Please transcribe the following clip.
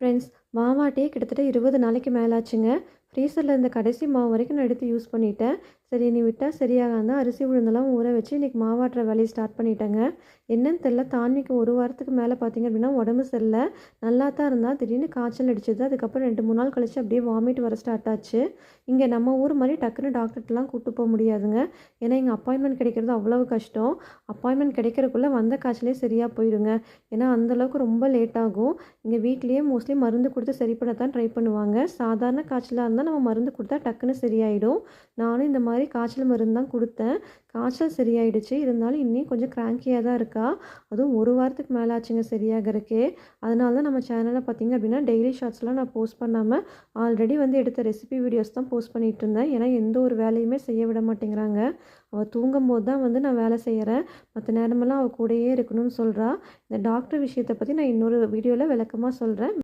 Friends, மாவாட்டியே கிட்டத்தட்ட 20 நாளைக்கு மேலே ஆச்சுங்க. ஃப்ரீசரில் இருந்த கடைசி மாவு வரைக்கும் நான் எடுத்து யூஸ் பண்ணிட்டேன். சரி இனி விட்டா சரியாகாது தான் அரிசி உளுந்தெல்லாம் ஊற வச்சு இன்றைக்கி மாவாட்டுற வேலையை ஸ்டார்ட் பண்ணிட்டேங்க. என்னன்னு தெரில, தான்விக்கு 1 வாரத்துக்கு மேலே பார்த்திங்க அப்படின்னா உடம்பு சரியில்ல. நல்லா தான் இருந்தால் திடீர்னு காய்ச்சல் அடிச்சது. அதுக்கப்புறம் 2-3 நாள் கழிச்சு அப்படியே வாமிட் வர ஸ்டார்ட் ஆச்சு. இங்கே நம்ம ஊர் மாதிரி டக்குன்னு டாக்டர்கிட்டலாம் கூப்பிட்டு போக முடியாதுங்க. ஏன்னா இங்கே அப்பாயின்மெண்ட் கிடைக்கிறது அவ்வளவு கஷ்டம். அப்பாயின்மெண்ட் கிடைக்கிறதுக்குள்ளே வந்த காய்ச்சலே சரியாக போயிடுங்க. ஏன்னா அந்தளவுக்கு ரொம்ப லேட் ஆகும். இங்கே வீட்லேயே மோஸ்ட்லி மருந்து கொடுத்து சரி பண்ண தான் ட்ரை பண்ணுவாங்க. சாதாரண காய்ச்சலாக இருந்தால் நம்ம மருந்து கொடுத்தா டக்குன்னு சரியாயிடும். நானும் இந்த மாதிரி காய்ச்சல் மருந்து தான் கொடுத்தேன். காய்ச்சல் சரியாயிடுச்சு. இருந்தாலும் இன்னும் கொஞ்சம் கிராங்கியாக தான் இருக்கா. அதுவும் 1 வாரத்துக்கு மேலே ஆச்சுங்க சரியாகிறதுக்கே. அதனால தான் நம்ம சேனலில் பார்த்திங்க அப்படின்னா டெய்லி ஷார்ட்ஸ்லாம் நான் போஸ்ட் பண்ணாமல் ஆல்ரெடி எடுத்த ரெசிபி வீடியோஸ் தான் போஸ்ட் பண்ணிகிட்டு இருந்தேன். ஏன்னா எந்த ஒரு வேலையுமே செய்ய விட மாட்டேங்கிறாங்க. அவள் தூங்கும்போது தான் நான் வேலை செய்கிறேன். மற்ற நேரமெல்லாம் அவள் கூடயே இருக்கணும்னு சொல்கிறா. இந்த டாக்டர் விஷயத்தை பற்றி நான் இன்னொரு வீடியோவில் விளக்கமாக சொல்கிறேன்.